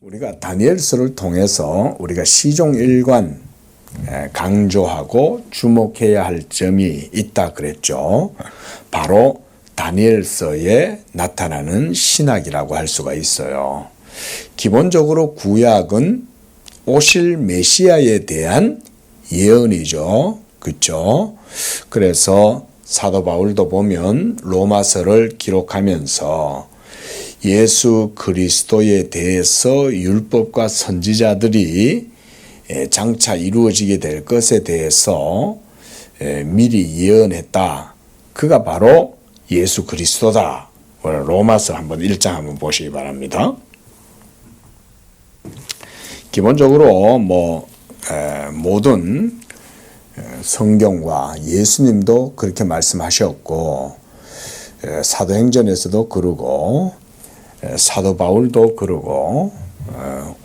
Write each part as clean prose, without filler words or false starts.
우리가 다니엘서를 통해서 우리가 시종일관 강조하고 주목해야 할 점이 있다 그랬죠. 바로 다니엘서에 나타나는 신학이라고 할 수가 있어요. 기본적으로 구약은 오실 메시아에 대한 예언이죠. 그렇죠? 그래서 사도 바울도 보면 로마서를 기록하면서 예수 그리스도에 대해서 율법과 선지자들이 장차 이루어지게 될 것에 대해서 미리 예언했다. 그가 바로 예수 그리스도다. 로마서 한번 1장 한번 보시기 바랍니다. 기본적으로 모든 성경과 예수님도 그렇게 말씀하셨고 사도행전에서도 그러고 사도 바울도 그러고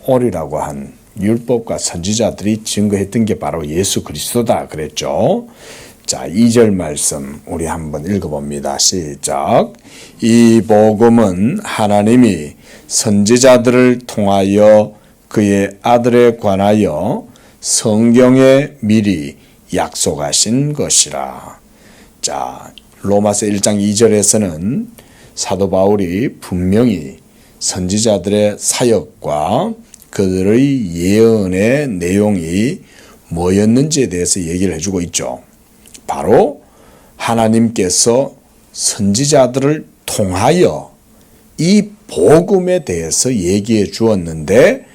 오리라고 한 율법과 선지자들이 증거했던 게 바로 예수 그리스도다 그랬죠. 자, 2절 말씀 우리 한번 읽어봅니다. 시작. 이 복음은 하나님이 선지자들을 통하여 그의 아들에 관하여 성경에 미리 약속하신 것이라. 자, 로마서 1장 2절에서는 사도 바울이 분명히 선지자들의 사역과 그들의 예언의 내용이 뭐였는지에 대해서 얘기를 해주고 있죠. 바로 하나님께서 선지자들을 통하여 이 복음에 대해서 얘기해 주었는데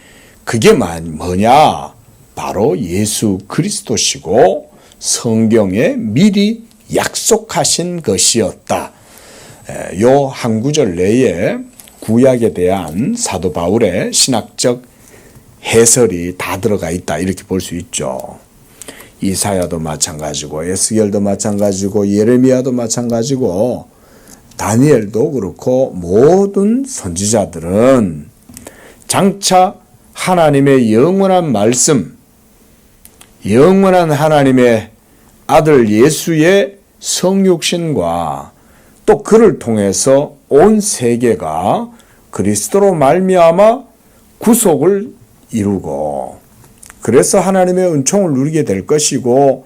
그게 뭐냐? 바로 예수 그리스도시고 성경에 미리 약속하신 것이었다. 요 한 구절 내에 구약에 대한 사도 바울의 신학적 해설이 다 들어가 있다 이렇게 볼 수 있죠. 이사야도 마찬가지고 에스겔도 마찬가지고 예레미야도 마찬가지고 다니엘도 그렇고 모든 선지자들은 장차 하나님의 영원한 말씀, 영원한 하나님의 아들 예수의 성육신과 또 그를 통해서 온 세계가 그리스도로 말미암아 구속을 이루고 그래서 하나님의 은총을 누리게 될 것이고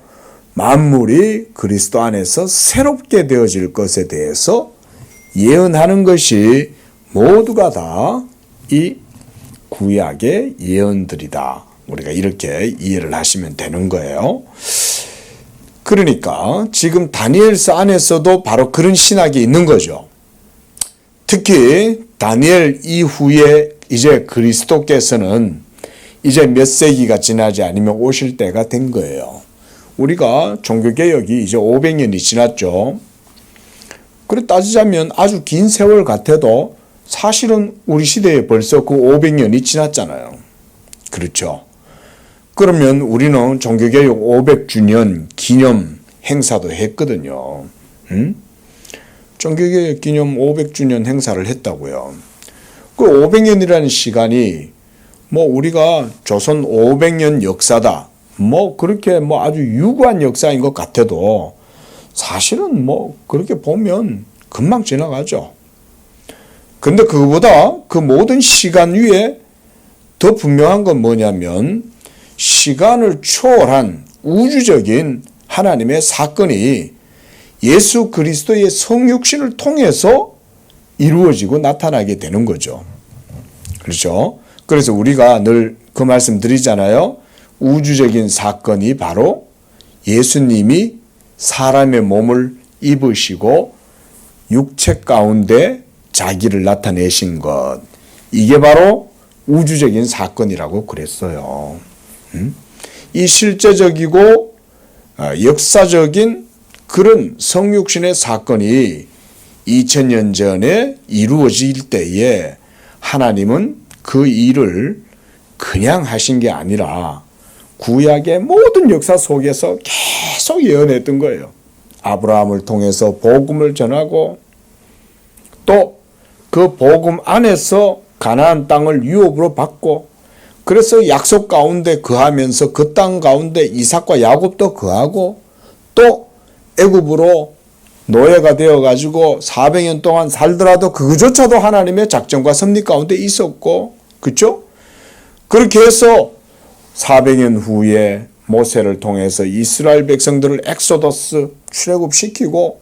만물이 그리스도 안에서 새롭게 되어질 것에 대해서 예언하는 것이 모두가 다 이 구약의 예언들이다. 우리가 이렇게 이해를 하시면 되는 거예요. 그러니까 지금 다니엘서 안에서도 바로 그런 신학이 있는 거죠. 특히 다니엘 이후에 이제 그리스도께서는 이제 몇 세기가 지나지 않으면 오실 때가 된 거예요. 우리가 종교개혁이 이제 500년이 지났죠. 그래 따지자면 아주 긴 세월 같아도 사실은 우리 시대에 벌써 그 500년이 지났잖아요. 그렇죠. 그러면 우리는 종교개혁 500주년 기념 행사도 했거든요. 종교개혁 기념 500주년 행사를 했다고요. 그 500년이라는 시간이 우리가 조선 500년 역사다. 그렇게 아주 유구한 역사인 것 같아도 사실은 그렇게 보면 금방 지나가죠. 근데 그거보다 그 모든 시간 위에 더 분명한 건 뭐냐면 시간을 초월한 우주적인 하나님의 사건이 예수 그리스도의 성육신을 통해서 이루어지고 나타나게 되는 거죠. 그렇죠? 그래서 우리가 늘 그 말씀 드리잖아요. 우주적인 사건이 바로 예수님이 사람의 몸을 입으시고 육체 가운데 자기를 나타내신 것. 이게 바로 우주적인 사건이라고 그랬어요. 이 실제적이고 역사적인 그런 성육신의 사건이 2000년 전에 이루어질 때에 하나님은 그 일을 그냥 하신 게 아니라 구약의 모든 역사 속에서 계속 예언했던 거예요. 아브라함을 통해서 복음을 전하고 또 그 복음 안에서 가나안 땅을 유업으로 받고 그래서 약속 가운데 거하면서 그 땅 가운데 이삭과 야곱도 거하고 또 애굽으로 노예가 되어가지고 400년 동안 살더라도 그조차도 하나님의 작정과 섭리 가운데 있었고, 그렇죠? 그렇게 해서 400년 후에 모세를 통해서 이스라엘 백성들을 엑소더스 출애굽시키고,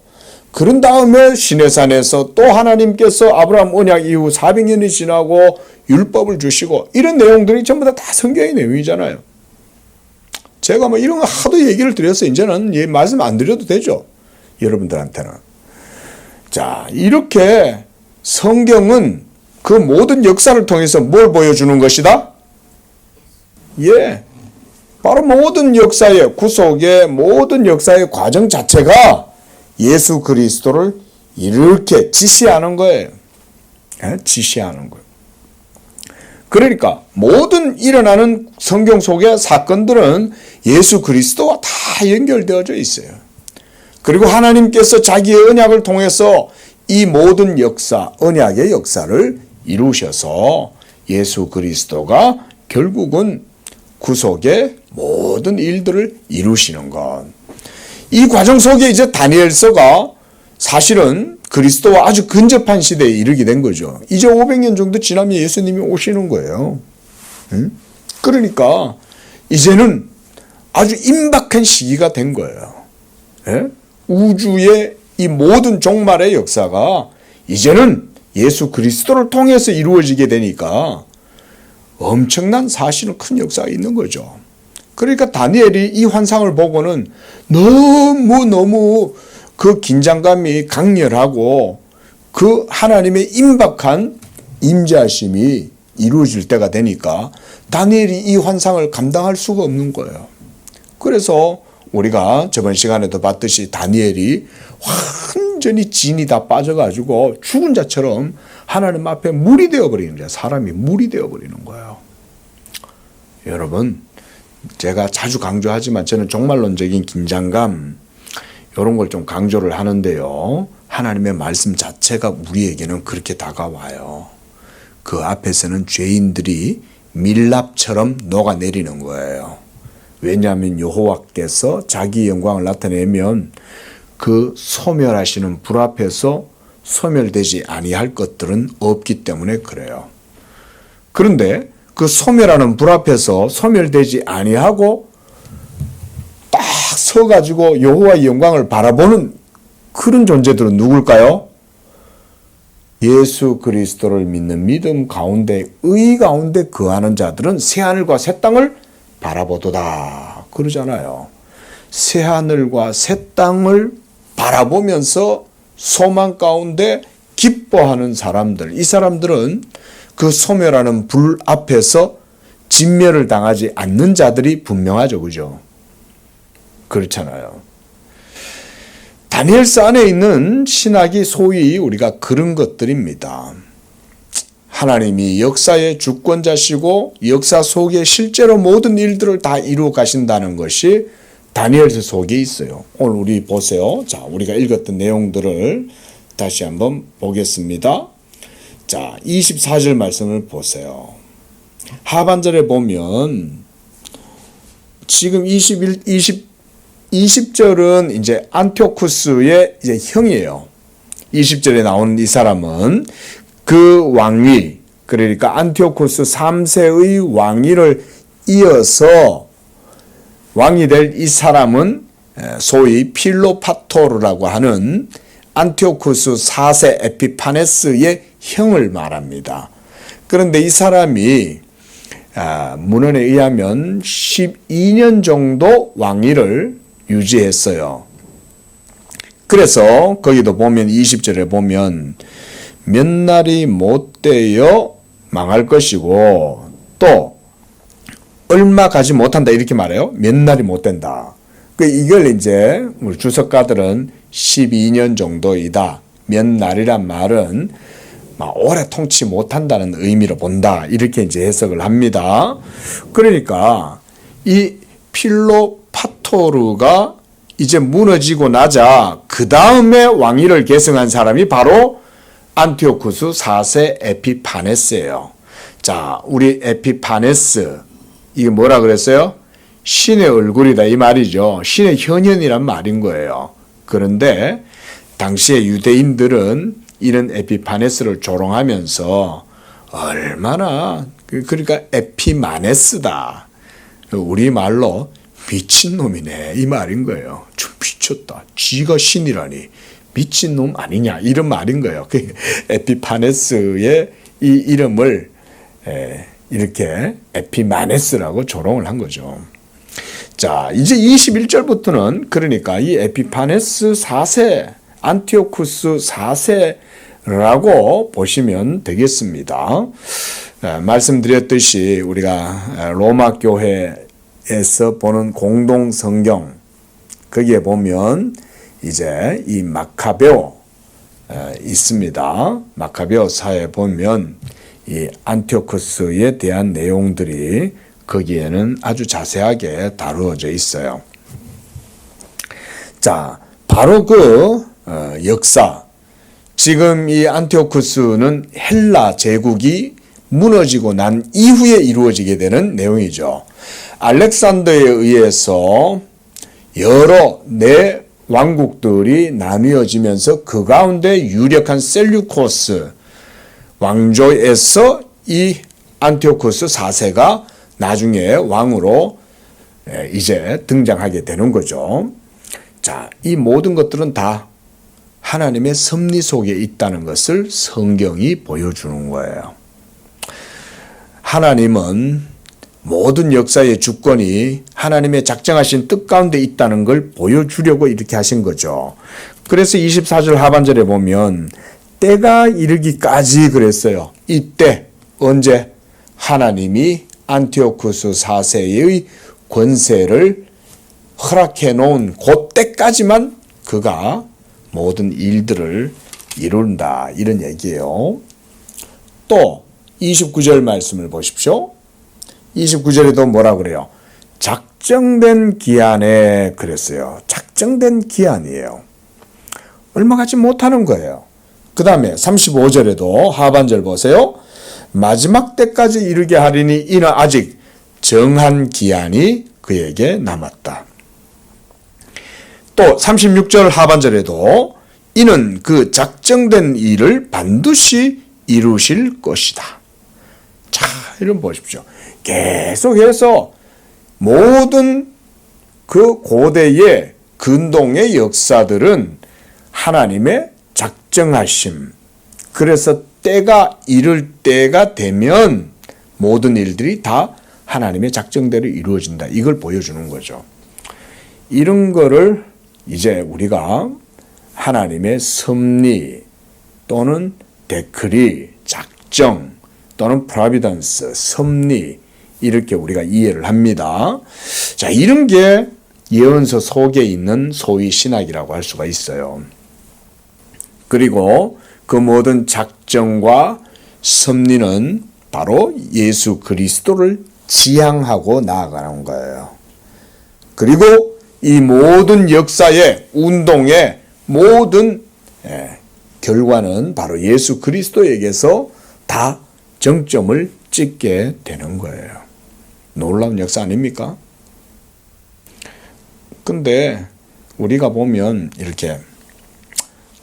그런 다음에 시내산에서 또 하나님께서 아브라함 언약 이후 400년이 지나고 율법을 주시고, 이런 내용들이 전부 다 성경의 내용이잖아요. 제가 뭐 이런 거 하도 얘기를 드려서 이제는 말씀 안 드려도 되죠, 여러분들한테는. 자, 이렇게 성경은 그 모든 역사를 통해서 뭘 보여주는 것이다? 예, 바로 모든 역사의 구속의 모든 역사의 과정 자체가 예수 그리스도를 이렇게 지시하는 거예요. 예? 지시하는 거예요. 그러니까 모든 일어나는 성경 속의 사건들은 예수 그리스도와 다 연결되어져 있어요. 그리고 하나님께서 자기의 언약을 통해서 이 모든 역사, 언약의 역사를 이루셔서 예수 그리스도가 결국은 구속의 모든 일들을 이루시는 것. 이 과정 속에 이제 다니엘서가 사실은 그리스도와 아주 근접한 시대에 이르게 된 거죠. 이제 500년 정도 지나면 예수님이 오시는 거예요. 그러니까 이제는 아주 임박한 시기가 된 거예요. 예? 우주의 이 모든 종말의 역사가 이제는 예수 그리스도를 통해서 이루어지게 되니까 엄청난 사실은 큰 역사가 있는 거죠. 그러니까 다니엘이 이 환상을 보고는 너무 그 긴장감이 강렬하고 그 하나님의 임박한 임재하심이 이루어질 때가 되니까 다니엘이 이 환상을 감당할 수가 없는 거예요. 그래서 우리가 저번 시간에도 봤듯이 다니엘이 완전히 진이 다 빠져가지고 죽은 자처럼 하나님 앞에 물이 되어버리는 거예요. 사람이 물이 되어버리는 거예요. 여러분, 제가 자주 강조하지만 저는 종말론적인 긴장감 이런 걸 좀 강조를 하는데요. 하나님의 말씀 자체가 우리에게는 그렇게 다가와요. 그 앞에서는 죄인들이 밀랍처럼 녹아내리는 거예요. 왜냐하면 여호와께서 자기 영광을 나타내면 그 소멸하시는 불 앞에서 소멸되지 아니할 것들은 없기 때문에 그래요. 그런데 그 소멸하는 불 앞에서 소멸되지 아니하고 딱 서가지고 여호와의 영광을 바라보는 그런 존재들은 누굴까요? 예수 그리스도를 믿는 믿음 가운데, 의 가운데 거하는 자들은 새하늘과 새 땅을 바라보도다 그러잖아요. 새하늘과 새 땅을 바라보면서 소망 가운데 기뻐하는 사람들, 이 사람들은 그 소멸하는 불 앞에서 진멸을 당하지 않는 자들이 분명하죠. 그죠? 그렇잖아요. 다니엘서 안에 있는 신학이 소위 우리가 그런 것들입니다. 하나님이 역사의 주권자시고 역사 속에 실제로 모든 일들을 다 이루어 가신다는 것이 다니엘서 속에 있어요. 오늘 우리 보세요. 자, 우리가 읽었던 내용들을 다시 한번 보겠습니다. 자, 24절 말씀을 보세요. 하반절에 보면 지금 20절은 이제 안티오쿠스의 이제 형이에요. 20절에 나오는 이 사람은 그 왕위, 그러니까 안티오쿠스 3세의 왕위를 이어서 왕이 될 이 사람은 소위 필로파토르라고 하는 안티오쿠스 4세 에피파네스의 형을 말합니다. 그런데 이 사람이 문헌에 의하면 12년 정도 왕위를 유지했어요. 그래서 거기도 보면 20절에 보면 몇 날이 못 되어 망할 것이고 또 얼마 가지 못한다 이렇게 말해요. 몇 날이 못 된다. 이걸 이제 우리 주석가들은 12년 정도이다. 몇 날이란 말은 오래 통치 못한다는 의미로 본다. 이렇게 이제 해석을 합니다. 그러니까 이 필로파토르가 이제 무너지고 나자 그 다음에 왕위를 계승한 사람이 바로 안티오쿠스 4세 에피파네스예요. 자, 우리 에피파네스 이게 뭐라 그랬어요? 신의 얼굴이다 이 말이죠. 신의 현현이란 말인 거예요. 그런데 당시에 유대인들은 이런 에피파네스를 조롱하면서 얼마나 그러니까 에피마네스다. 우리말로 미친놈이네 이 말인 거예요. 좀 미쳤다. 지가 신이라니 미친놈 아니냐 이런 말인 거예요. 에피파네스의 이 이름을 이렇게 에피마네스라고 조롱을 한 거죠. 자, 이제 21절부터는 그러니까 이 에피파네스 4세, 안티오쿠스 4세라고 보시면 되겠습니다. 말씀드렸듯이 우리가 로마 교회에서 보는 공동 성경 거기에 보면 이제 이 마카베오 있습니다. 마카베오사에 보면 이 안티오쿠스에 대한 내용들이 거기에는 아주 자세하게 다루어져 있어요. 자, 바로 그 역사. 지금 이 안티오쿠스는 헬라 제국이 무너지고 난 이후에 이루어지게 되는 내용이죠. 알렉산더에 의해서 여러 네 왕국들이 나뉘어지면서 그 가운데 유력한 셀류코스 왕조에서 이 안티오쿠스 4세가 나중에 왕으로 이제 등장하게 되는 거죠. 자, 이 모든 것들은 다 하나님의 섭리 속에 있다는 것을 성경이 보여주는 거예요. 하나님은 모든 역사의 주권이 하나님의 작정하신 뜻 가운데 있다는 걸 보여주려고 이렇게 하신 거죠. 그래서 24절 하반절에 보면 때가 이르기까지 그랬어요. 이때 언제 하나님이 안티오쿠스 4세의 권세를 허락해 놓은 그때까지만 그가 모든 일들을 이룬다 이런 얘기예요. 또 29절 말씀을 보십시오. 29절에도 뭐라 그래요? 작정된 기한에 그랬어요. 작정된 기한이에요. 얼마 가지 못하는 거예요. 그 다음에 35절에도 하반절 보세요. 마지막 때까지 이르게 하리니 이는 아직 정한 기한이 그에게 남았다. 또 36절 하반절에도 이는 그 작정된 일을 반드시 이루실 것이다. 자, 이런 보십시오. 계속해서 모든 그 고대의 근동의 역사들은 하나님의 작정하심. 그래서 때가 이를 때가 되면 모든 일들이 다 하나님의 작정대로 이루어진다. 이걸 보여주는 거죠. 이런 거를 이제 우리가 하나님의 섭리 또는 데크리, 작정 또는 프로비던스, 섭리 이렇게 우리가 이해를 합니다. 자, 이런 게 예언서 속에 있는 소위 신학이라고 할 수가 있어요. 그리고 그 모든 작정과 섭리는 바로 예수 그리스도를 지향하고 나아가는 거예요. 그리고 이 모든 역사의 운동의 모든 결과는 바로 예수 그리스도에게서 다 정점을 찍게 되는 거예요. 놀라운 역사 아닙니까? 근데 우리가 보면 이렇게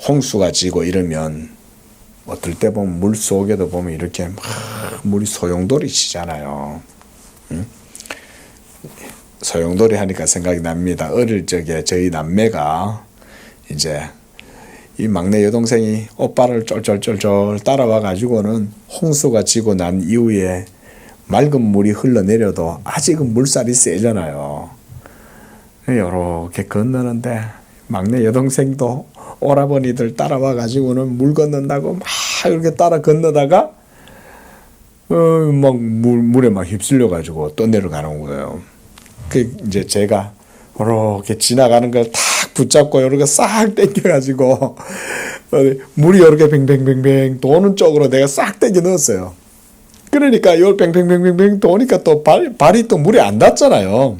홍수가 지고 이러면 어떨 때 보면 물 속에도 보면 이렇게 막 물이 소용돌이 치잖아요. 응? 소용돌이 하니까 생각이 납니다. 어릴 적에 저희 남매가 이제 이 막내 여동생이 오빠를 쫄쫄쫄쫄 따라와 가지고는 홍수가 지고 난 이후에 맑은 물이 흘러내려도 아직은 물살이 세잖아요. 이렇게 건너는데 막내 여동생도 오라버니들 따라와 가지고는 물 건넌다고 막 이렇게 따라 건너다가 막 물에 막 휩쓸려 가지고 떠내려가는 거예요. 그 이제 제가 이렇게 지나가는 걸 탁 붙잡고 이렇게 싹 당겨가지고 물이 이렇게 뱅뱅뱅뱅 도는 쪽으로 내가 싹 당겨 넣었어요. 그러니까 요 뱅뱅뱅뱅뱅 도니까 또 발이 또 물에 안 닿잖아요.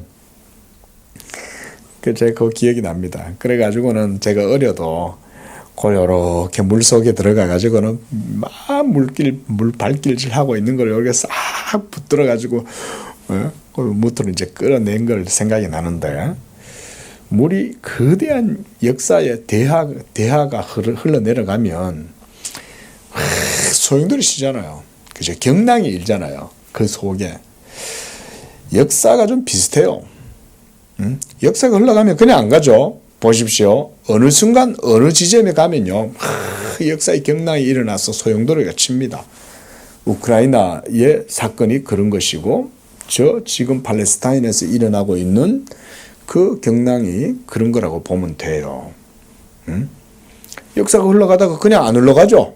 그 제가 그 기억이 납니다. 그래가지고는 제가 어려도 이렇게 물 속에 들어가가지고는 막 물 발길질 하고 있는 걸 이렇게 싹 붙들어가지고 무트로 이제 끌어낸 걸 생각이 나는데 물이 거대한 역사의 대하가 흘러내려가면 소용돌이 치잖아요. 그죠? 경랑이 일잖아요. 그 속에. 역사가 좀 비슷해요. 역사가 흘러가면 그냥 안 가죠. 보십시오. 어느 순간 어느 지점에 가면요. 역사의 경랑이 일어나서 소용돌이가 칩니다. 우크라이나의 사건이 그런 것이고 지금 팔레스타인에서 일어나고 있는 그 경랑이 그런 거라고 보면 돼요. 역사가 흘러가다가 그냥 안 흘러가죠.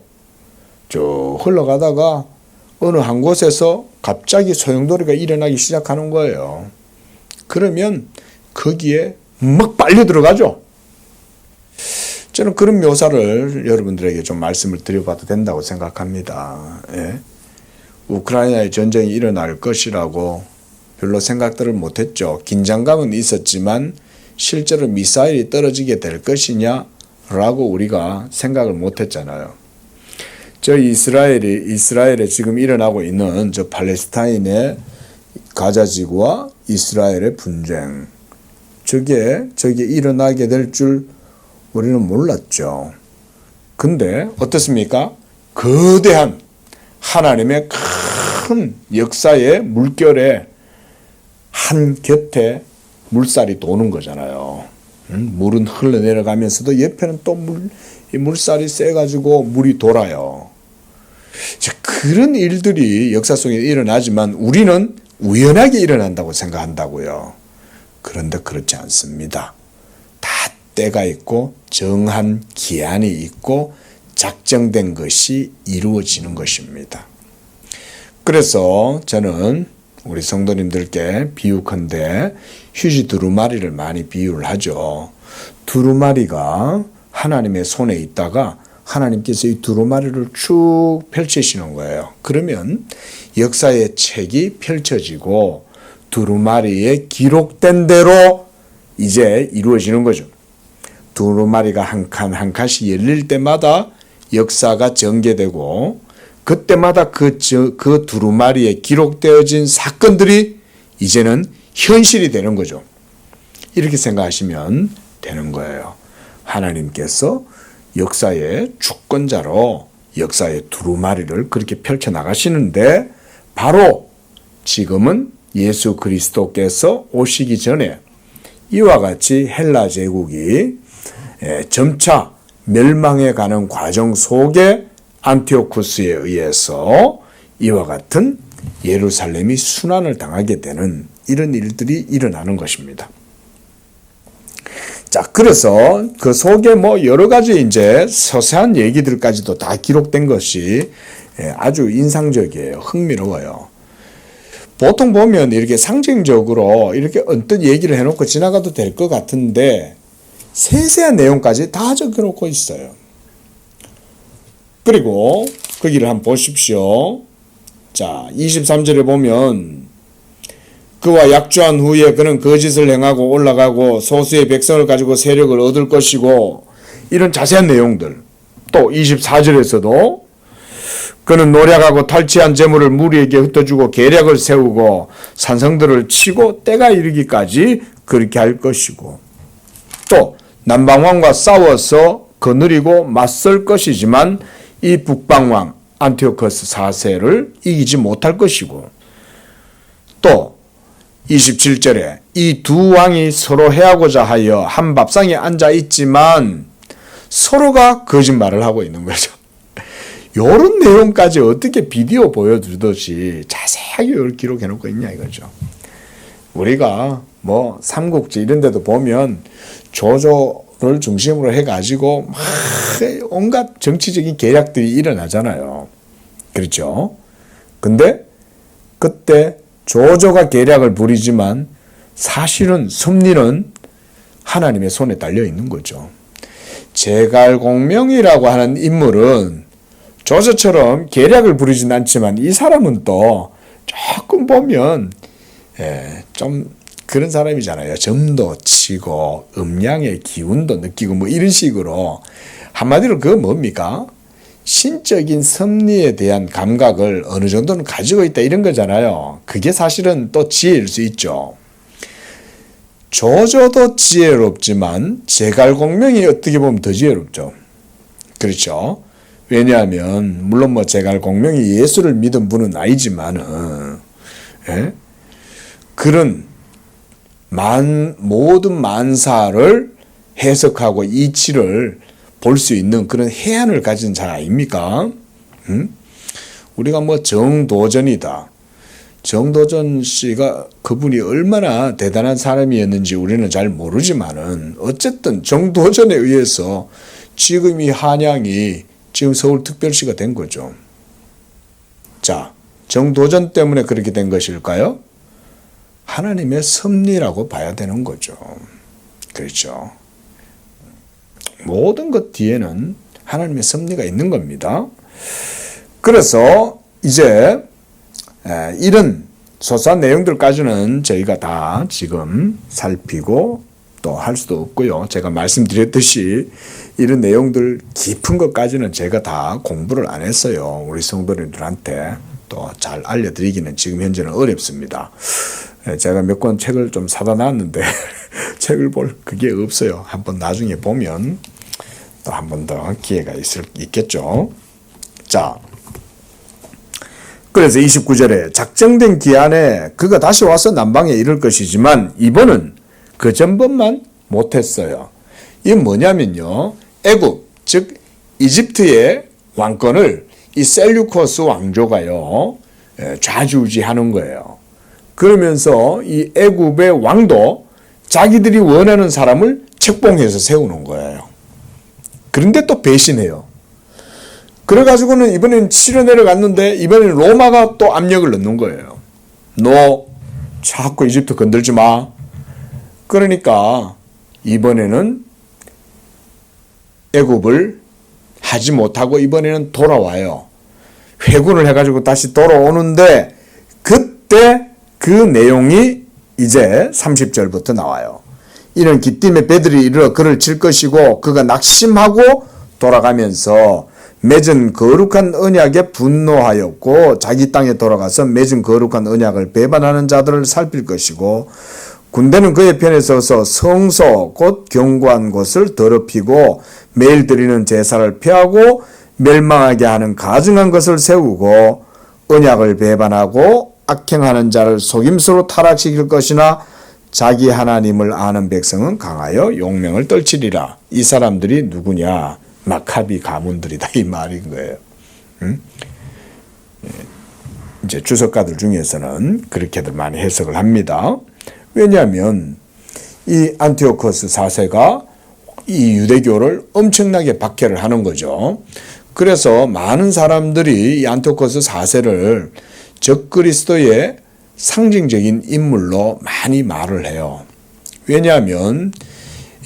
쭉 흘러가다가 어느 한 곳에서 갑자기 소용돌이가 일어나기 시작하는 거예요. 그러면 거기에 막 빨려 들어가죠. 저는 그런 묘사를 여러분들에게 좀 말씀을 드려봐도 된다고 생각합니다. 예. 우크라이나의 전쟁이 일어날 것이라고 별로 생각들을 못했죠. 긴장감은 있었지만 실제로 미사일이 떨어지게 될 것이냐라고 우리가 생각을 못했잖아요. 저 이스라엘에 지금 일어나고 있는 저 팔레스타인의 가자지구와 이스라엘의 분쟁, 저게 일어나게 될 줄 우리는 몰랐죠. 근데 어떻습니까? 거대한 하나님의 큰 역사의 물결에 한 곁에 물살이 도는 거잖아요. 물은 흘러내려가면서도 옆에는 또 물살이 세가지고 물이 돌아요. 그런 일들이 역사 속에 일어나지만 우리는 우연하게 일어난다고 생각한다고요. 그런데 그렇지 않습니다. 다 때가 있고 정한 기한이 있고 작정된 것이 이루어지는 것입니다. 그래서 저는 우리 성도님들께 비유컨대 휴지 두루마리를 많이 비유를 하죠. 두루마리가 하나님의 손에 있다가 하나님께서 이 두루마리를 쭉 펼치시는 거예요. 그러면 역사의 책이 펼쳐지고 두루마리에 기록된 대로 이제 이루어지는 거죠. 두루마리가 한 칸 한 칸씩 열릴 때마다 역사가 전개되고 그때마다 그 두루마리에 기록되어진 사건들이 이제는 현실이 되는 거죠. 이렇게 생각하시면 되는 거예요. 하나님께서 역사의 주권자로 역사의 두루마리를 그렇게 펼쳐나가시는데 바로 지금은 예수 그리스도께서 오시기 전에 이와 같이 헬라 제국이 점차 멸망해 가는 과정 속에 안티오쿠스에 의해서 이와 같은 예루살렘이 순환을 당하게 되는 이런 일들이 일어나는 것입니다. 자, 그래서 그 속에 뭐 여러 가지 이제 서세한 얘기들까지도 다 기록된 것이 아주 인상적이에요. 흥미로워요. 보통 보면 이렇게 상징적으로 이렇게 어떤 얘기를 해놓고 지나가도 될 것 같은데 세세한 내용까지 다 적어놓고 있어요. 그리고 거기를 한번 보십시오. 자, 23절에 보면 그와 약주한 후에 그는 거짓을 행하고 올라가고 소수의 백성을 가지고 세력을 얻을 것이고 이런 자세한 내용들. 또 24절에서도 그는 노략하고 탈취한 재물을 무리에게 흩어주고 계략을 세우고 산성들을 치고 때가 이르기까지 그렇게 할 것이고 또 남방왕과 싸워서 거느리고 맞설 것이지만 이 북방왕 안티오커스 4세를 이기지 못할 것이고 또 27절에 이 두 왕이 서로 해하고자 하여 한 밥상에 앉아 있지만 서로가 거짓말을 하고 있는 거죠. 이런 내용까지 어떻게 비디오 보여주듯이 자세하게 기록해 놓고 있냐 이거죠. 우리가 뭐 삼국지 이런 데도 보면 조조를 중심으로 해가지고 막 온갖 정치적인 계략들이 일어나잖아요. 그렇죠? 근데 그때 조조가 계략을 부리지만 사실은 섭리는 하나님의 손에 달려 있는 거죠. 제갈공명이라고 하는 인물은 조조처럼 계략을 부리진 않지만 이 사람은 또 조금 보면 좀 그런 사람이잖아요. 점도 치고 음양의 기운도 느끼고 뭐 이런 식으로 한마디로 그거 뭡니까? 신적인 섭리에 대한 감각을 어느 정도는 가지고 있다 이런 거잖아요. 그게 사실은 또 지혜일 수 있죠. 조조도 지혜롭지만 제갈공명이 어떻게 보면 더 지혜롭죠. 그렇죠. 왜냐하면 물론 뭐 제갈공명이 예수를 믿은 분은 아니지만은 예? 그런 모든 만사를 해석하고 이치를 볼 수 있는 그런 해안을 가진 자 아닙니까? 우리가 뭐 정도전이다. 정도전 씨가 그분이 얼마나 대단한 사람이었는지 우리는 잘 모르지만은 어쨌든 정도전에 의해서 지금 이 한양이 지금 서울특별시가 된 거죠. 자, 정도전 때문에 그렇게 된 것일까요? 하나님의 섭리라고 봐야 되는 거죠. 그렇죠. 모든 것 뒤에는 하나님의 섭리가 있는 겁니다. 그래서 이제 이런 소소한 내용들까지는 저희가 다 지금 살피고 또 할 수도 없고요. 제가 말씀드렸듯이 이런 내용들 깊은 것까지는 제가 다 공부를 안 했어요. 우리 성도님들한테 또 잘 알려드리기는 지금 현재는 어렵습니다. 제가 몇 권 책을 좀 사다 놨는데 책을 볼 그게 없어요. 한번 나중에 보면 또 한 번 더 기회가 있겠죠. 자, 그래서 29절에 작정된 기한에 그가 다시 와서 남방에 이를 것이지만 이번은 그 전번만 못했어요. 이게 뭐냐면요. 애굽, 즉 이집트의 왕권을 이 셀류커스 왕조가요. 좌지우지하는 거예요. 그러면서 이 애굽의 왕도 자기들이 원하는 사람을 책봉해서 세우는 거예요. 그런데 또 배신해요. 그래가지고는 이번엔 치러 내려갔는데 이번엔 로마가 또 압력을 넣는 거예요. 너 자꾸 이집트 건들지 마. 그러니까 이번에는 애굽을 하지 못하고 이번에는 돌아와요. 회군을 해가지고 다시 돌아오는데 그때 그 내용이 이제 30절부터 나와요. 이는 기띔에 배들이 이르러 그를 칠 것이고 그가 낙심하고 돌아가면서 맺은 거룩한 언약에 분노하였고 자기 땅에 돌아가서 맺은 거룩한 언약을 배반하는 자들을 살필 것이고 군대는 그의 편에 서서 성소 곧 견고한 곳을 더럽히고 매일 드리는 제사를 폐하고 멸망하게 하는 가증한 것을 세우고 언약을 배반하고 악행하는 자를 속임수로 타락시킬 것이나 자기 하나님을 아는 백성은 강하여 용맹을 떨치리라. 이 사람들이 누구냐? 마카비 가문들이다 이 말인 거예요. 이제 주석가들 중에서는 그렇게들 많이 해석을 합니다. 왜냐하면 이 안티오코스 4세가 이 유대교를 엄청나게 박해를 하는 거죠. 그래서 많은 사람들이 이 안티오코스 4세를 적그리스도의 상징적인 인물로 많이 말을 해요. 왜냐하면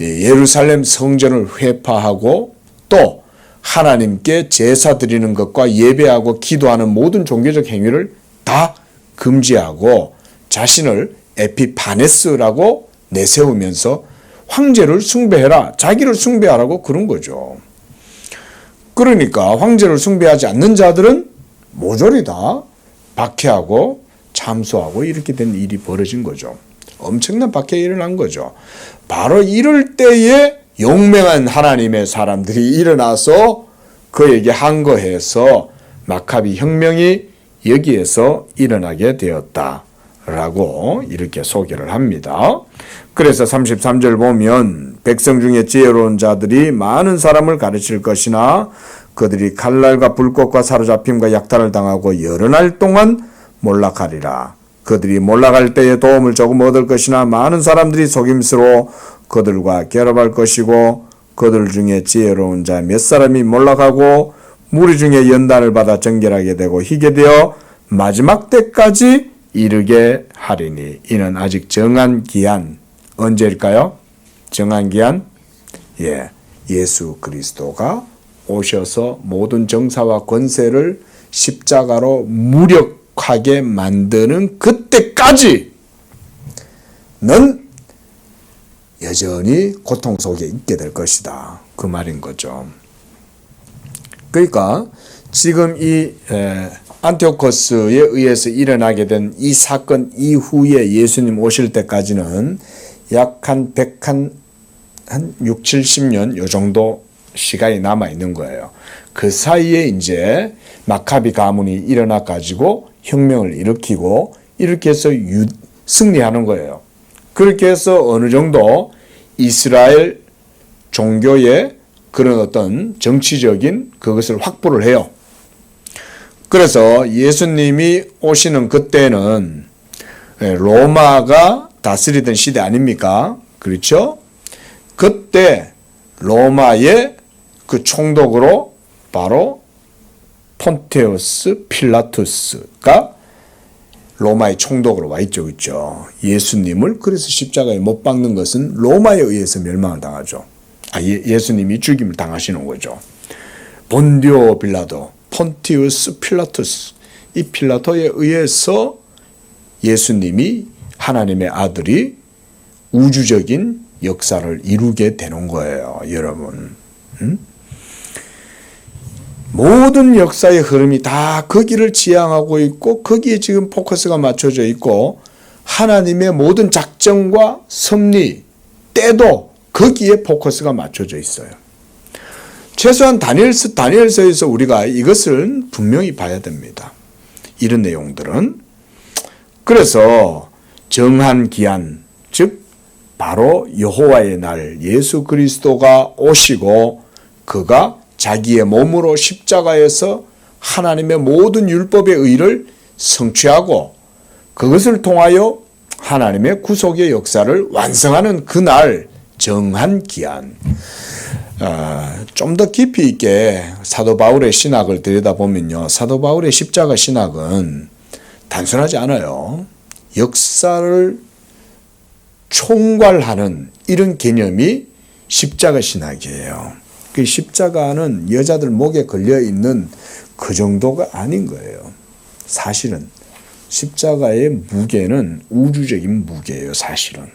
예루살렘 성전을 회파하고 또 하나님께 제사 드리는 것과 예배하고 기도하는 모든 종교적 행위를 다 금지하고 자신을 에피파네스라고 내세우면서 황제를 숭배해라, 자기를 숭배하라고 그런 거죠. 그러니까 황제를 숭배하지 않는 자들은 모조리 다 박해하고 참수하고 이렇게 된 일이 벌어진 거죠. 엄청난 박해가 일어난 거죠. 바로 이럴 때에 용맹한 하나님의 사람들이 일어나서 그에게 항거해서 마카비 혁명이 여기에서 일어나게 되었다라고 이렇게 소개를 합니다. 그래서 33절 보면 백성 중에 지혜로운 자들이 많은 사람을 가르칠 것이나 그들이 칼날과 불꽃과 사로잡힘과 약탈을 당하고 여러 날 동안 몰락하리라. 그들이 몰락할 때에 도움을 조금 얻을 것이나 많은 사람들이 속임수로 그들과 결합할 것이고 그들 중에 지혜로운 자 몇 사람이 몰락하고 무리 중에 연단을 받아 정결하게 되고 희게 되어 마지막 때까지 이르게 하리니 이는 아직 정한 기한 언제일까요? 정한 기한? 예수 그리스도가 오셔서 모든 정사와 권세를 십자가로 무력하게 만드는 그때까지 는 여전히 고통 속에 있게 될 것이다. 그 말인 거죠. 그러니까 지금 이 안티오코스에 의해서 일어나게 된 이 사건 이후에 예수님 오실 때까지는 약 한 6, 70년 요 정도 시간이 남아 있는 거예요. 그 사이에 이제 마카비 가문이 일어나 가지고 혁명을 일으키고 이렇게 해서 승리하는 거예요. 그렇게 해서 어느 정도 이스라엘 종교의 그런 어떤 정치적인 그것을 확보를 해요. 그래서 예수님이 오시는 그때는 로마가 다스리던 시대 아닙니까? 그렇죠? 그때 로마의 그 총독으로 바로 폰티우스 필라투스가 로마의 총독으로 와 있죠. 그렇죠? 예수님을 그래서 십자가에 못 박는 것은 로마에 의해서 멸망을 당하죠. 예수님이 죽임을 당하시는 거죠. 본디오 빌라도, 폰티우스 필라투스, 이 필라토에 의해서 예수님이 하나님의 아들이 우주적인 역사를 이루게 되는 거예요. 여러분. 모든 역사의 흐름이 다 거기를 지향하고 있고 거기에 지금 포커스가 맞춰져 있고 하나님의 모든 작정과 섭리, 때도 거기에 포커스가 맞춰져 있어요. 최소한 다니엘서에서 우리가 이것을 분명히 봐야 됩니다. 이런 내용들은. 그래서 정한 기한, 즉 바로 여호와의 날 예수 그리스도가 오시고 그가 자기의 몸으로 십자가에서 하나님의 모든 율법의 의를 성취하고 그것을 통하여 하나님의 구속의 역사를 완성하는 그날 정한 기한. 좀 더 깊이 있게 사도 바울의 신학을 들여다보면요. 사도 바울의 십자가 신학은 단순하지 않아요. 역사를 총괄하는 이런 개념이 십자가 신학이에요. 그 십자가는 여자들 목에 걸려 있는 그 정도가 아닌 거예요. 사실은 십자가의 무게는 우주적인 무게예요. 사실은.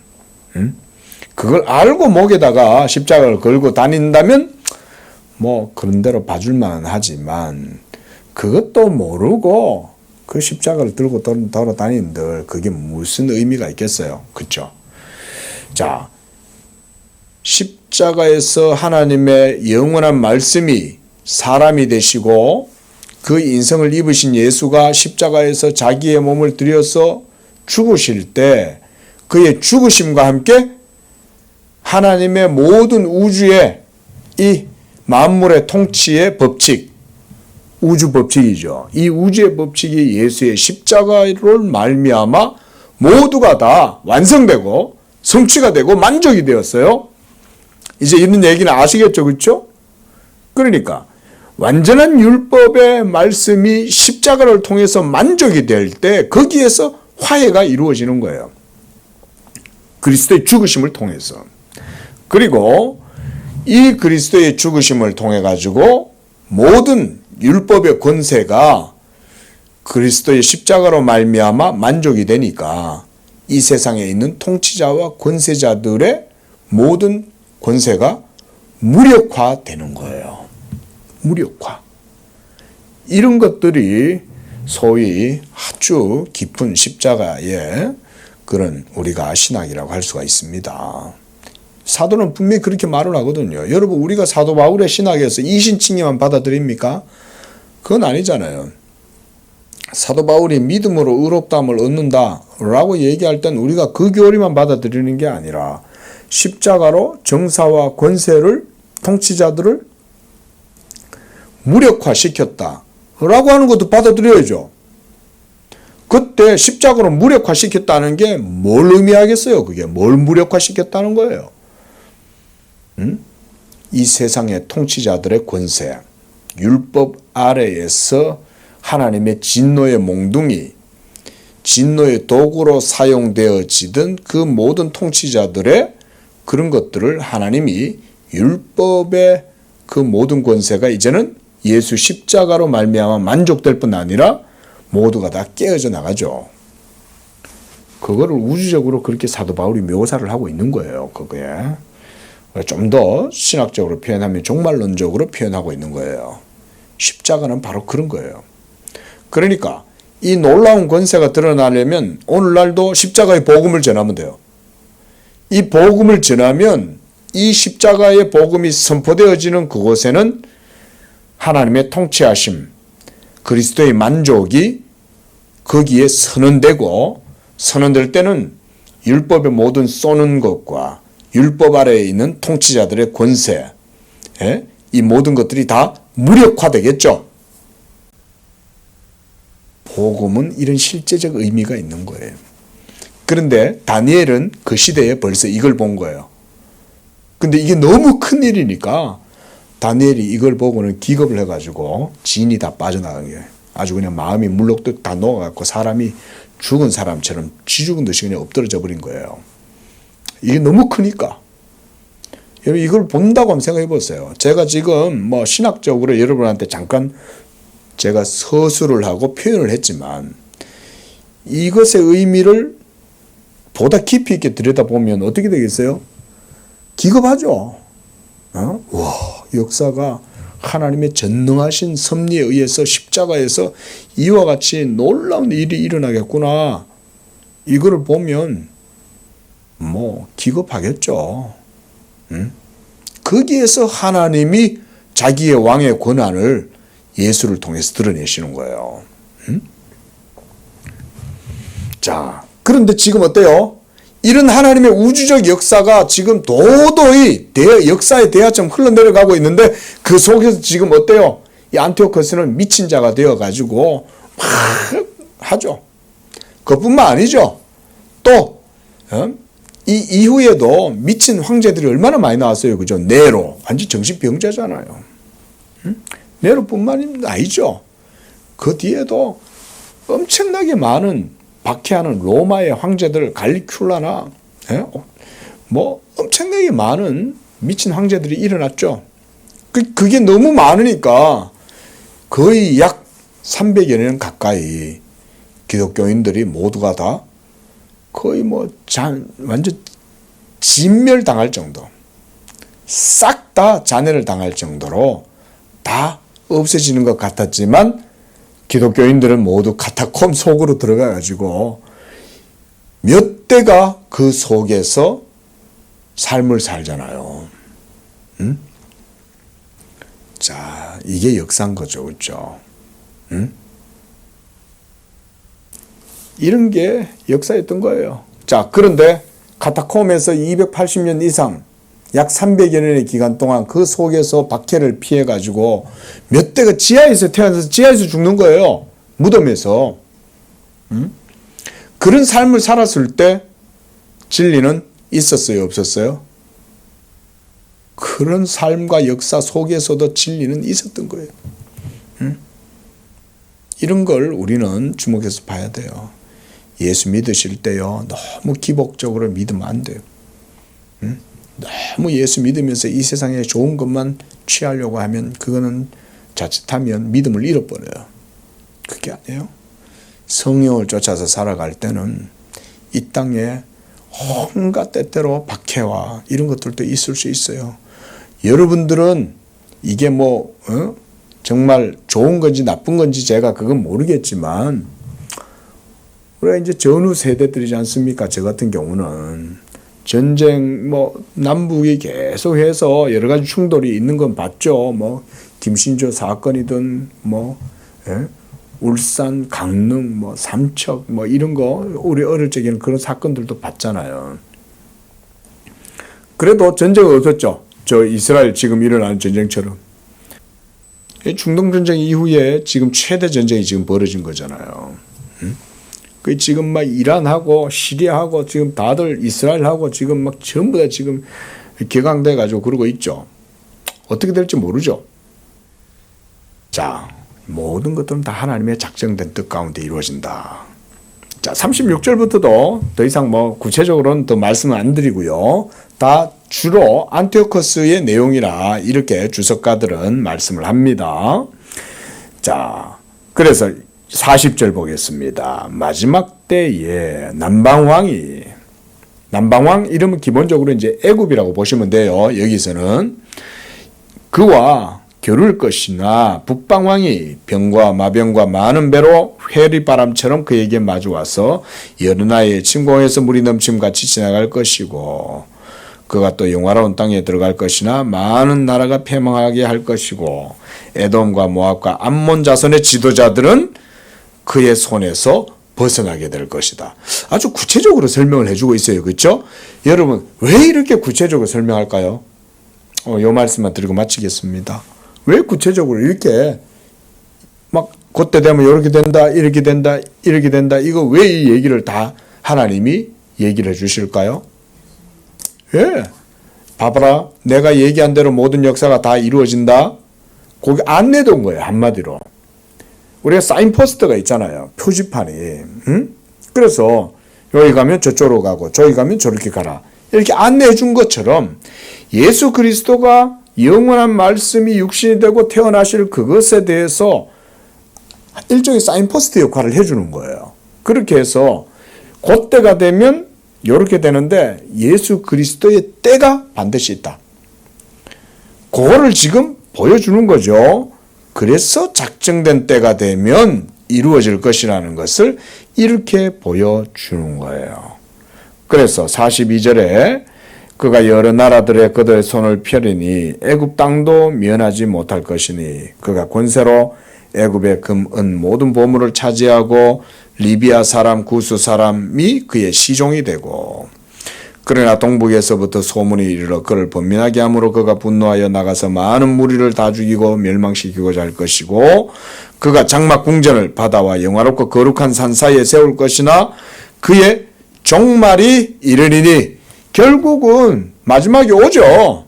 그걸 알고 목에다가 십자가를 걸고 다닌다면 뭐 그런 대로 봐줄만 하지만 그것도 모르고 그 십자가를 들고 돌아다니는들 그게 무슨 의미가 있겠어요. 그렇죠? 자, 십자가에서 하나님의 영원한 말씀이 사람이 되시고 그 인성을 입으신 예수가 십자가에서 자기의 몸을 들여서 죽으실 때 그의 죽으심과 함께 하나님의 모든 우주의 이 만물의 통치의 법칙, 우주 법칙이죠. 이 우주의 법칙이 예수의 십자가를 말미암아 모두가 다 완성되고 성취가 되고 만족이 되었어요. 이제 이런 얘기는 아시겠죠? 그렇죠? 그러니까 완전한 율법의 말씀이 십자가를 통해서 만족이 될 때 거기에서 화해가 이루어지는 거예요. 그리스도의 죽으심을 통해서. 그리고 이 그리스도의 죽으심을 통해 가지고 모든 율법의 권세가 그리스도의 십자가로 말미암아 만족이 되니까 이 세상에 있는 통치자와 권세자들의 모든 권세가 무력화되는 거예요. 무력화. 이런 것들이 소위 아주 깊은 십자가의 그런 우리가 신학이라고 할 수가 있습니다. 사도는 분명히 그렇게 말을 하거든요. 여러분 우리가 사도 바울의 신학에서 이신칭의만 받아들입니까? 그건 아니잖아요. 사도 바울이 믿음으로 의롭다함을 얻는다라고 얘기할 땐 우리가 그 교리만 받아들이는 게 아니라 십자가로 정사와 권세를 통치자들을 무력화시켰다라고 하는 것도 받아들여야죠. 그때 십자가로 무력화시켰다는 게 뭘 의미하겠어요? 그게 뭘 무력화시켰다는 거예요? 이 세상의 통치자들의 권세, 율법 아래에서 하나님의 진노의 몽둥이, 진노의 도구로 사용되어지던 그 모든 통치자들의 그런 것들을 하나님이 율법의 그 모든 권세가 이제는 예수 십자가로 말미암아 만족될 뿐 아니라 모두가 다 깨어져 나가죠. 그거를 우주적으로 그렇게 사도 바울이 묘사를 하고 있는 거예요. 그거에 좀 더 신학적으로 표현하면 종말론적으로 표현하고 있는 거예요. 십자가는 바로 그런 거예요. 그러니까 이 놀라운 권세가 드러나려면 오늘날도 십자가의 복음을 전하면 돼요. 이 복음을 전하면 이 십자가의 복음이 선포되어지는 그곳에는 하나님의 통치하심, 그리스도의 만족이 거기에 선언될 때는 율법의 모든 쏘는 것과 율법 아래에 있는 통치자들의 권세, 이 모든 것들이 다 무력화되겠죠. 복음은 이런 실제적 의미가 있는 거예요. 그런데 다니엘은 그 시대에 벌써 이걸 본 거예요. 근데 이게 너무 큰 일이니까 다니엘이 이걸 보고는 기겁을 해가지고 진이 다 빠져나간 거예요. 아주 그냥 마음이 물록도 다 녹아갖고 사람이 죽은 사람처럼 쥐죽은 듯이 그냥 엎드러져 버린 거예요. 이게 너무 크니까. 여러분 이걸 본다고 한번 생각해 보세요. 제가 지금 뭐 신학적으로 여러분한테 잠깐 제가 서술을 하고 표현을 했지만 이것의 의미를 보다 깊이 있게 들여다보면 어떻게 되겠어요? 기겁하죠. 와, 역사가 하나님의 전능하신 섭리에 의해서 십자가에서 이와 같이 놀라운 일이 일어나겠구나. 이거를 보면 뭐 기겁하겠죠. 거기에서 하나님이 자기의 왕의 권한을 예수를 통해서 드러내시는 거예요. 자, 그런데 지금 어때요? 이런 하나님의 우주적 역사가 지금 도도히 역사의 대하처럼 흘러내려가고 있는데 그 속에서 지금 어때요? 이 안티오코스는 미친 자가 되어가지고 막 하죠. 그것뿐만 아니죠. 또 이 이후에도 미친 황제들이 얼마나 많이 나왔어요. 그죠? 네로 완전 정신병자잖아요. 네로뿐만 아니죠. 그 뒤에도 엄청나게 많은 박해하는 로마의 황제들 갈리큘라나 뭐 엄청나게 많은 미친 황제들이 일어났죠. 그게 너무 많으니까 거의 약 300여 년 가까이 기독교인들이 모두가 다 거의 뭐 완전 진멸당할 정도, 싹 다 잔해를 당할 정도로 다 없어지는 것 같았지만 기독교인들은 모두 카타콤 속으로 들어가가지고 몇 대가 그 속에서 삶을 살잖아요. 자, 이게 역사인 거죠. 그렇죠? 이런 게 역사였던 거예요. 자, 그런데 카타콤에서 280년 이상 약 300여 년의 기간 동안 그 속에서 박해를 피해가지고 몇 대가 지하에서 태어나서 지하에서 죽는 거예요. 무덤에서. 그런 삶을 살았을 때 진리는 있었어요? 없었어요? 그런 삶과 역사 속에서도 진리는 있었던 거예요. 이런 걸 우리는 주목해서 봐야 돼요. 예수 믿으실 때요, 너무 기복적으로 믿으면 안 돼요. 너무 예수 믿으면서 이 세상에 좋은 것만 취하려고 하면 그거는 자칫하면 믿음을 잃어버려요. 그게 아니에요. 성령을 쫓아서 살아갈 때는 이 땅에 온갖 때때로 박해와 이런 것들도 있을 수 있어요. 여러분들은 이게 뭐 정말 좋은 건지 나쁜 건지 제가 그건 모르겠지만 우리가 이제 전후 세대들이지 않습니까? 저 같은 경우는 전쟁 뭐 남북이 계속해서 여러 가지 충돌이 있는 건 봤죠. 뭐 김신조 사건이든 뭐 울산, 강릉, 뭐 삼척 뭐 이런 거 우리 어릴 적에는 그런 사건들도 봤잖아요. 그래도 전쟁은 없었죠. 저 이스라엘 지금 일어나는 전쟁처럼. 중동 전쟁 이후에 지금 최대 전쟁이 지금 벌어진 거잖아요. 그 지금 막 이란하고 시리아하고 지금 다들 이스라엘하고 지금 막 전부 다 지금 격앙돼 가지고 그러고 있죠. 어떻게 될지 모르죠. 자, 모든 것들은 다 하나님의 작정된 뜻 가운데 이루어진다. 자, 36절부터도 더 이상 뭐 구체적으로는 더 말씀을 안 드리고요. 다 주로 안티오코스의 내용이라 이렇게 주석가들은 말씀을 합니다. 자, 그래서 40절 보겠습니다. 마지막 때에 남방왕 이름은 기본적으로 이제 애굽이라고 보시면 돼요. 여기서는 그와 겨룰 것이나 북방왕이 병과 마병과 많은 배로 회리바람처럼 그에게 마주와서 여러 나라의 침공해서 물이 넘침같이 지나갈 것이고 그가 또 영화로운 땅에 들어갈 것이나 많은 나라가 패망하게 할 것이고 에돔과 모압과 암몬 자손의 지도자들은 그의 손에서 벗어나게 될 것이다. 아주 구체적으로 설명을 해주고 있어요. 그렇죠? 여러분 왜 이렇게 구체적으로 설명할까요? 이 말씀만 드리고 마치겠습니다. 왜 구체적으로 이렇게 막 그때 되면 이렇게 된다, 이렇게 된다, 이렇게 된다. 이거 왜 이 얘기를 다 하나님이 얘기를 해주실까요? 예. 봐봐라. 내가 얘기한 대로 모든 역사가 다 이루어진다. 거기 안내된 거예요. 한마디로. 우리가 사인포스트가 있잖아요. 표지판이. 응? 그래서 여기 가면 저쪽으로 가고 저기 가면 저렇게 가라. 이렇게 안내해 준 것처럼 예수 그리스도가 영원한 말씀이 육신이 되고 태어나실 그것에 대해서 일종의 사인포스트 역할을 해주는 거예요. 그렇게 해서 그때가 되면 이렇게 되는데 예수 그리스도의 때가 반드시 있다. 그거를 지금 보여주는 거죠. 그래서 작정된 때가 되면 이루어질 것이라는 것을 이렇게 보여주는 거예요. 그래서 42절에 그가 여러 나라들의 그들의 손을 펴리니 애굽 땅도 면하지 못할 것이니 그가 권세로 애굽의 금, 은 모든 보물을 차지하고 리비아 사람, 구스 사람이 그의 시종이 되고 그러나 동북에서부터 소문이 이르러 그를 번민하게 함으로 그가 분노하여 나가서 많은 무리를 다 죽이고 멸망시키고자 할 것이고 그가 장막 궁전을 바다와 영화롭고 거룩한 산 사이에 세울 것이나 그의 종말이 이르리니 결국은 마지막이 오죠.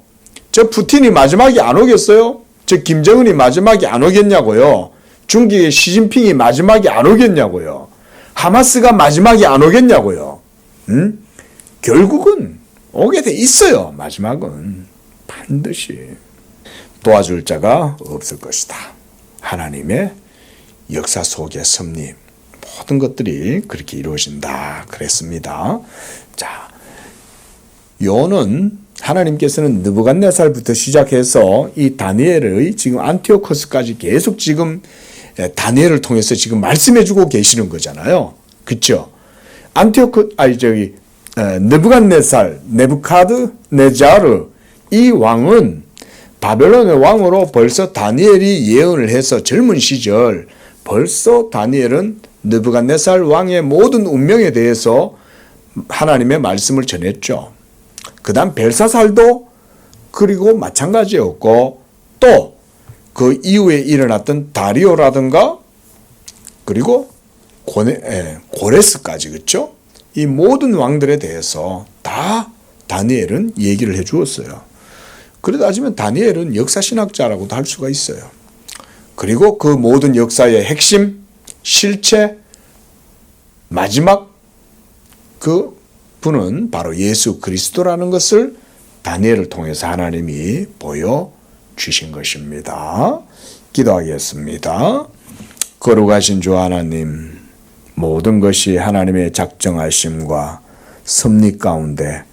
저 푸틴이 마지막이 안 오겠어요? 저 김정은이 마지막이 안 오겠냐고요? 중국의 시진핑이 마지막이 안 오겠냐고요? 하마스가 마지막이 안 오겠냐고요? 응? 결국은 오게 돼 있어요. 마지막은 반드시 도와줄 자가 없을 것이다. 하나님의 역사 속의 섭리 모든 것들이 그렇게 이루어진다 그랬습니다. 자, 요는 하나님께서는 느부갓네살부터 시작해서 이 다니엘의 지금 안티오코스까지 계속 지금 다니엘을 통해서 지금 말씀해주고 계시는 거잖아요. 그렇죠? 느부갓네살, 네부카드네자르 이 왕은 바벨론의 왕으로 벌써 다니엘이 예언을 해서 젊은 시절 벌써 다니엘은 느부갓네살 왕의 모든 운명에 대해서 하나님의 말씀을 전했죠. 그 다음 벨사살도 그리고 마찬가지였고 또 그 이후에 일어났던 다리오라든가 그리고 고레스까지 그렇죠? 이 모든 왕들에 대해서 다 다니엘은 얘기를 해 주었어요. 그러다 따지면 다니엘은 역사신학자라고도 할 수가 있어요. 그리고 그 모든 역사의 핵심, 실체, 마지막 그 분은 바로 예수 그리스도라는 것을 다니엘을 통해서 하나님이 보여주신 것입니다. 기도하겠습니다. 거룩하신 주 하나님, 모든 것이 하나님의 작정하심과 섭리 가운데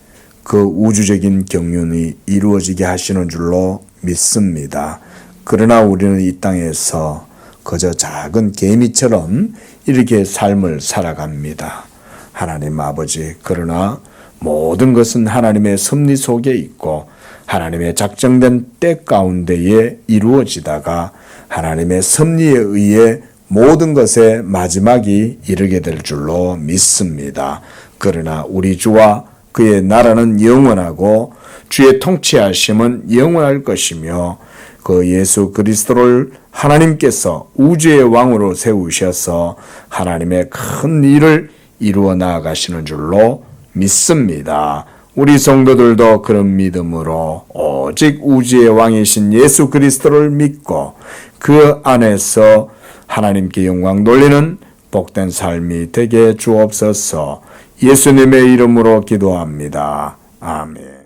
그 우주적인 경륜이 이루어지게 하시는 줄로 믿습니다. 그러나 우리는 이 땅에서 그저 작은 개미처럼 이렇게 삶을 살아갑니다. 하나님 아버지, 그러나 모든 것은 하나님의 섭리 속에 있고 하나님의 작정된 때 가운데에 이루어지다가 하나님의 섭리에 의해 모든 것의 마지막이 이르게 될 줄로 믿습니다. 그러나 우리 주와 그의 나라는 영원하고 주의 통치하심은 영원할 것이며 그 예수 그리스도를 하나님께서 우주의 왕으로 세우셔서 하나님의 큰 일을 이루어 나아가시는 줄로 믿습니다. 우리 성도들도 그런 믿음으로 오직 우주의 왕이신 예수 그리스도를 믿고 그 안에서 하나님께 영광 돌리는 복된 삶이 되게 주옵소서. 예수님의 이름으로 기도합니다. 아멘.